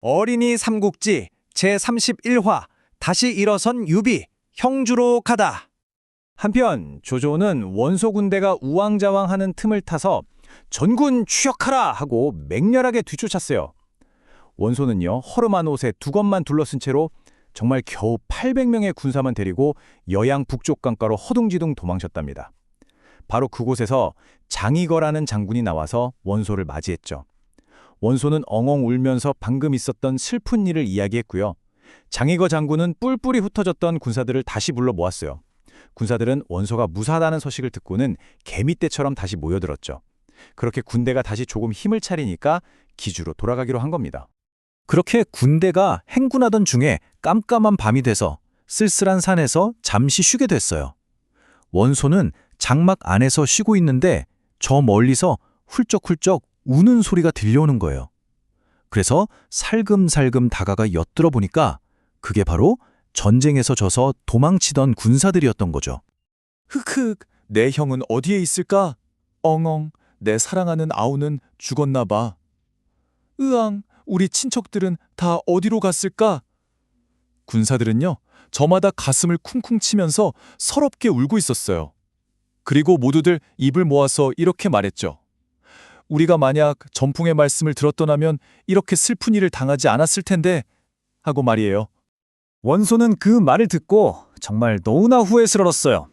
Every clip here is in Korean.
어린이 삼국지 제31화 다시 일어선 유비, 형주로 가다. 한편 조조는 원소 군대가 우왕좌왕하는 틈을 타서 전군 추격하라 하고 맹렬하게 뒤쫓았어요. 원소는요, 허름한 옷에 두건만 둘러쓴 채로 정말 겨우 800명의 군사만 데리고 여양 북쪽 강가로 허둥지둥 도망쳤답니다. 바로 그곳에서 장이거라는 장군이 나와서 원소를 맞이했죠. 원소는 엉엉 울면서 방금 있었던 슬픈 일을 이야기했고요. 장이거 장군은 뿔뿔이 흩어졌던 군사들을 다시 불러 모았어요. 군사들은 원소가 무사하다는 소식을 듣고는 개미떼처럼 다시 모여들었죠. 그렇게 군대가 다시 조금 힘을 차리니까 기주로 돌아가기로 한 겁니다. 그렇게 군대가 행군하던 중에 깜깜한 밤이 돼서 쓸쓸한 산에서 잠시 쉬게 됐어요. 원소는 장막 안에서 쉬고 있는데 저 멀리서 훌쩍훌쩍 우는 소리가 들려오는 거예요. 그래서 살금살금 다가가 엿들어 보니까 그게 바로 전쟁에서 져서 도망치던 군사들이었던 거죠. 흑흑, 내 형은 어디에 있을까? 엉엉, 내 사랑하는 아우는 죽었나 봐. 으앙, 우리 친척들은 다 어디로 갔을까? 군사들은요, 저마다 가슴을 쿵쿵 치면서 서럽게 울고 있었어요. 그리고 모두들 입을 모아서 이렇게 말했죠. 우리가 만약 전풍의 말씀을 들었더라면 이렇게 슬픈 일을 당하지 않았을 텐데 하고 말이에요. 원소는 그 말을 듣고 정말 너무나 후회스러웠어요.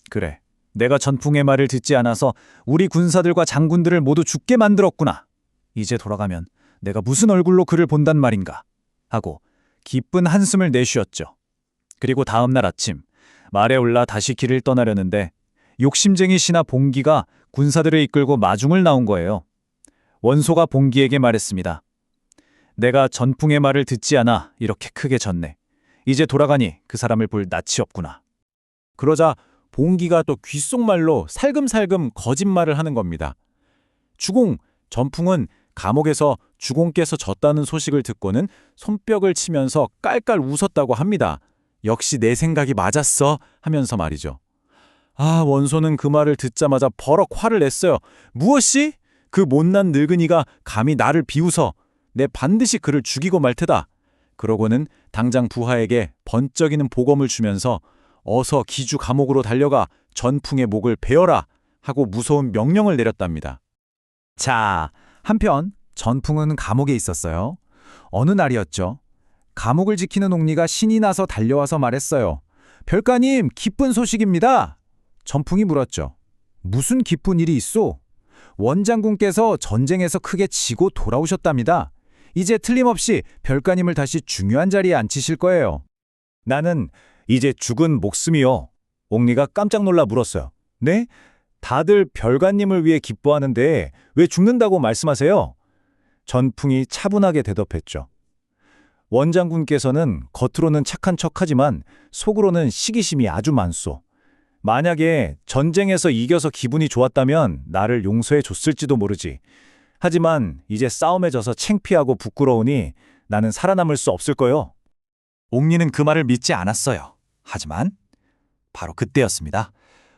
그래, 내가 전풍의 말을 듣지 않아서 우리 군사들과 장군들을 모두 죽게 만들었구나. 이제 돌아가면 내가 무슨 얼굴로 그를 본단 말인가 하고 기쁜 한숨을 내쉬었죠. 그리고 다음 날 아침 말에 올라 다시 길을 떠나려는데 욕심쟁이 신하 봉기가 군사들을 이끌고 마중을 나온 거예요. 원소가 봉기에게 말했습니다. 내가 전풍의 말을 듣지 않아 이렇게 크게 졌네. 이제 돌아가니 그 사람을 볼 낯이 없구나. 그러자 봉기가 또 귓속말로 살금살금 거짓말을 하는 겁니다. 주공, 전풍은 감옥에서 주공께서 졌다는 소식을 듣고는 손뼉을 치면서 깔깔 웃었다고 합니다. 역시 내 생각이 맞았어 하면서 말이죠. 아, 원소는 그 말을 듣자마자 버럭 화를 냈어요. 무엇이? 그 못난 늙은이가 감히 나를 비웃어. 내 반드시 그를 죽이고 말 테다. 그러고는 당장 부하에게 번쩍이는 보검을 주면서 어서 기주 감옥으로 달려가 전풍의 목을 베어라 하고 무서운 명령을 내렸답니다. 자, 한편 전풍은 감옥에 있었어요. 어느 날이었죠. 감옥을 지키는 옥리가 신이 나서 달려와서 말했어요. 별가님, 기쁜 소식입니다. 전풍이 물었죠. 무슨 기쁜 일이 있소? 원장군께서 전쟁에서 크게 지고 돌아오셨답니다. 이제 틀림없이 별가님을 다시 중요한 자리에 앉히실 거예요. 나는 이제 죽은 목숨이요. 옥리가 깜짝 놀라 물었어요. 네? 다들 별가님을 위해 기뻐하는데 왜 죽는다고 말씀하세요? 전풍이 차분하게 대답했죠. 원장군께서는 겉으로는 착한 척하지만 속으로는 시기심이 아주 많소. 만약에 전쟁에서 이겨서 기분이 좋았다면 나를 용서해 줬을지도 모르지. 하지만 이제 싸움에 져서 창피하고 부끄러우니 나는 살아남을 수 없을 거요. 옥리는 그 말을 믿지 않았어요. 하지만 바로 그때였습니다.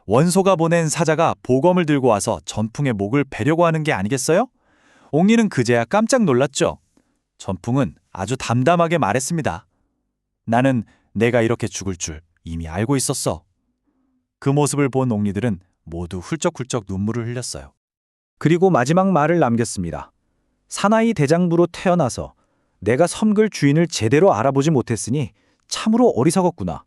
원소가 보낸 사자가 보검을 들고 와서 전풍의 목을 베려고 하는 게 아니겠어요? 옥리는 그제야 깜짝 놀랐죠. 전풍은 아주 담담하게 말했습니다. 나는 내가 이렇게 죽을 줄 이미 알고 있었어. 그 모습을 본 옥리들은 모두 훌쩍훌쩍 눈물을 흘렸어요. 그리고 마지막 말을 남겼습니다. 사나이 대장부로 태어나서 내가 섬글 주인을 제대로 알아보지 못했으니 참으로 어리석었구나.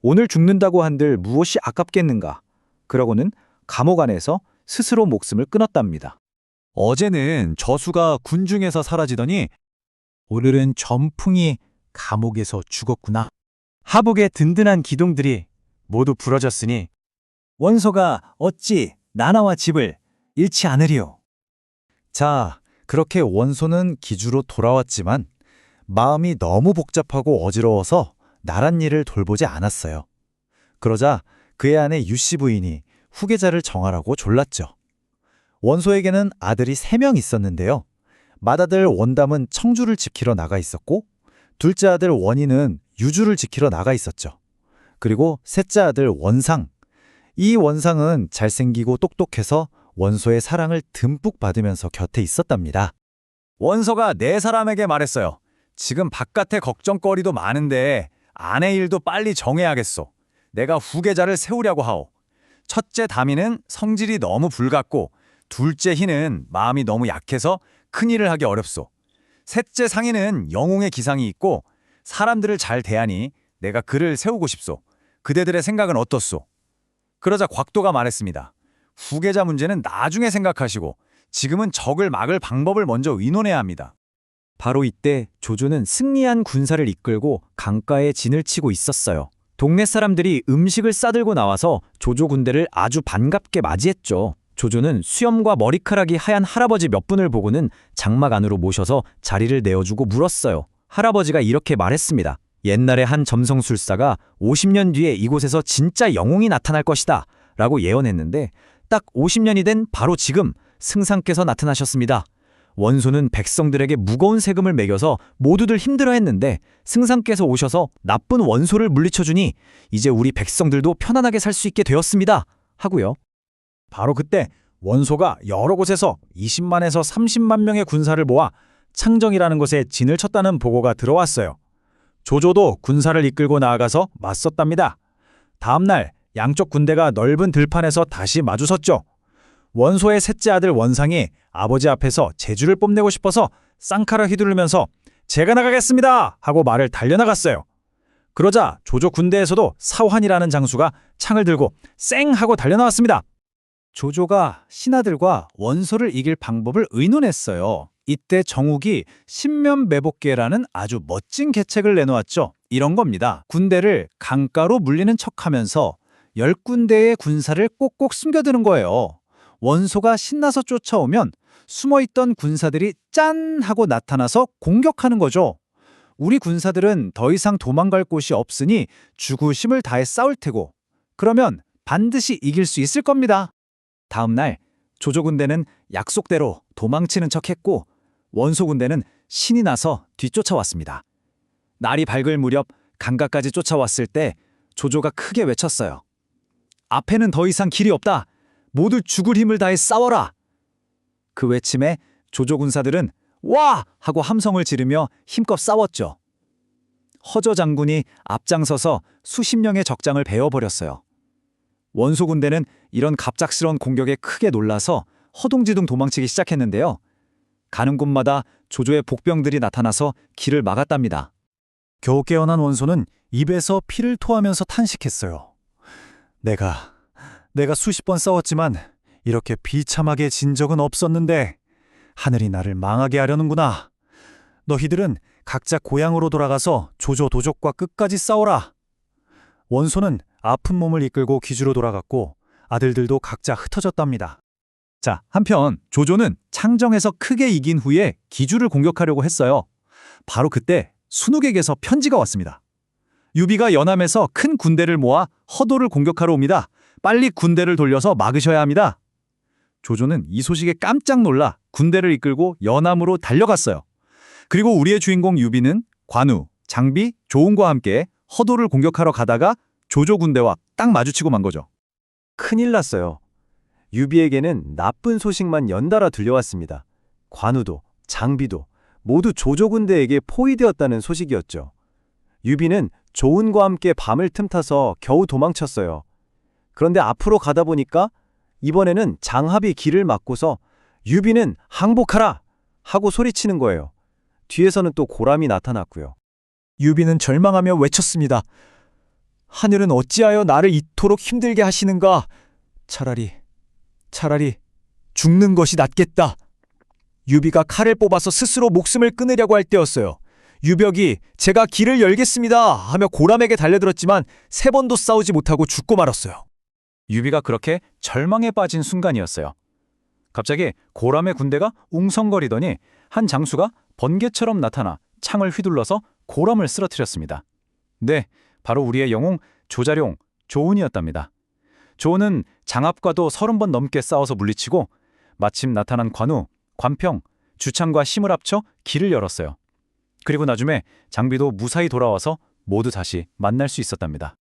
오늘 죽는다고 한들 무엇이 아깝겠는가. 그러고는 감옥 안에서 스스로 목숨을 끊었답니다. 어제는 저수가 군중에서 사라지더니 오늘은 전풍이 감옥에서 죽었구나. 하복의 든든한 기둥들이 모두 부러졌으니 원소가 어찌 나라와 집을 잃지 않으리요. 자, 그렇게 원소는 기주로 돌아왔지만 마음이 너무 복잡하고 어지러워서 나란 일을 돌보지 않았어요. 그러자 그의 아내 유씨 부인이 후계자를 정하라고 졸랐죠. 원소에게는 아들이 3명 있었는데요. 맏아들 원담은 청주를 지키러 나가 있었고 둘째 아들 원인은 유주를 지키러 나가 있었죠. 그리고 셋째 아들 원상. 이 원상은 잘생기고 똑똑해서 원소의 사랑을 듬뿍 받으면서 곁에 있었답니다. 원소가 네 사람에게 말했어요. 지금 바깥에 걱정거리도 많은데 아내 일도 빨리 정해야겠소. 내가 후계자를 세우려고 하오. 첫째 다미는 성질이 너무 불같고 둘째 희는 마음이 너무 약해서 큰일을 하기 어렵소. 셋째 상희는 영웅의 기상이 있고 사람들을 잘 대하니 내가 그를 세우고 싶소. 그대들의 생각은 어떻소? 그러자 곽도가 말했습니다. 후계자 문제는 나중에 생각하시고 지금은 적을 막을 방법을 먼저 의논해야 합니다. 바로 이때 조조는 승리한 군사를 이끌고 강가에 진을 치고 있었어요. 동네 사람들이 음식을 싸들고 나와서 조조 군대를 아주 반갑게 맞이했죠. 조조는 수염과 머리카락이 하얀 할아버지 몇 분을 보고는 장막 안으로 모셔서 자리를 내어주고 물었어요. 할아버지가 이렇게 말했습니다. 옛날에 한 점성술사가 50년 뒤에 이곳에서 진짜 영웅이 나타날 것이다 라고 예언했는데 딱 50년이 된 바로 지금 승상께서 나타나셨습니다. 원소는 백성들에게 무거운 세금을 매겨서 모두들 힘들어했는데 승상께서 오셔서 나쁜 원소를 물리쳐주니 이제 우리 백성들도 편안하게 살 수 있게 되었습니다 하고요. 바로 그때 원소가 여러 곳에서 20만에서 30만 명의 군사를 모아 창정이라는 곳에 진을 쳤다는 보고가 들어왔어요. 조조도 군사를 이끌고 나아가서 맞섰답니다. 다음 날 양쪽 군대가 넓은 들판에서 다시 마주섰죠. 원소의 셋째 아들 원상이 아버지 앞에서 제주를 뽐내고 싶어서 쌍칼을 휘두르면서 제가 나가겠습니다 하고 말을 달려나갔어요. 그러자 조조 군대에서도 사환이라는 장수가 창을 들고 쌩 하고 달려나왔습니다. 조조가 신하들과 원소를 이길 방법을 의논했어요. 이때 정욱이 신면매복계라는 아주 멋진 계책을 내놓았죠. 이런 겁니다. 군대를 강가로 물리는 척하면서 10군데의 군사를 꼭꼭 숨겨두는 거예요. 원소가 신나서 쫓아오면 숨어있던 군사들이 짠 하고 나타나서 공격하는 거죠. 우리 군사들은 더 이상 도망갈 곳이 없으니 죽으심을 다해 싸울 테고 그러면 반드시 이길 수 있을 겁니다. 다음 날 조조 군대는 약속대로 도망치는 척했고 원소 군대는 신이 나서 뒤쫓아왔습니다. 날이 밝을 무렵 강가까지 쫓아왔을 때 조조가 크게 외쳤어요. 앞에는 더 이상 길이 없다. 모두 죽을 힘을 다해 싸워라. 그 외침에 조조 군사들은 와! 하고 함성을 지르며 힘껏 싸웠죠. 허저 장군이 앞장서서 수십 명의 적장을 베어버렸어요. 원소 군대는 이런 갑작스러운 공격에 크게 놀라서 허둥지둥 도망치기 시작했는데요. 가는 곳마다 조조의 복병들이 나타나서 길을 막았답니다. 겨우 깨어난 원소는 입에서 피를 토하면서 탄식했어요. 내가 수십 번 싸웠지만 이렇게 비참하게 진 적은 없었는데 하늘이 나를 망하게 하려는구나. 너희들은 각자 고향으로 돌아가서 조조 도적과 끝까지 싸워라. 원소는 아픈 몸을 이끌고 귀주로 돌아갔고 아들들도 각자 흩어졌답니다. 자, 한편 조조는 창정에서 크게 이긴 후에 기주를 공격하려고 했어요. 바로 그때 순욱에게서 편지가 왔습니다. 유비가 연암에서 큰 군대를 모아 허도를 공격하러 옵니다. 빨리 군대를 돌려서 막으셔야 합니다. 조조는 이 소식에 깜짝 놀라 군대를 이끌고 연암으로 달려갔어요. 그리고 우리의 주인공 유비는 관우, 장비, 조은과 함께 허도를 공격하러 가다가 조조 군대와 딱 마주치고 만 거죠. 큰일 났어요. 유비에게는 나쁜 소식만 연달아 들려왔습니다. 관우도 장비도 모두 조조 군대에게 포위되었다는 소식이었죠. 유비는 조은과 함께 밤을 틈타서 겨우 도망쳤어요. 그런데 앞으로 가다 보니까 이번에는 장합이 길을 막고서 유비는 항복하라! 하고 소리치는 거예요. 뒤에서는 또 고람이 나타났고요. 유비는 절망하며 외쳤습니다. 하늘은 어찌하여 나를 이토록 힘들게 하시는가? 차라리 죽는 것이 낫겠다. 유비가 칼을 뽑아서 스스로 목숨을 끊으려고 할 때였어요. 유벽이 제가 길을 열겠습니다 하며 고람에게 달려들었지만 3번도 싸우지 못하고 죽고 말았어요. 유비가 그렇게 절망에 빠진 순간이었어요. 갑자기 고람의 군대가 웅성거리더니 한 장수가 번개처럼 나타나 창을 휘둘러서 고람을 쓰러뜨렸습니다. 네, 바로 우리의 영웅 조자룡, 조은이었답니다. 조은은 장합과도 30번 넘게 싸워서 물리치고 마침 나타난 관우, 관평, 주창과 힘을 합쳐 길을 열었어요. 그리고 나중에 장비도 무사히 돌아와서 모두 다시 만날 수 있었답니다.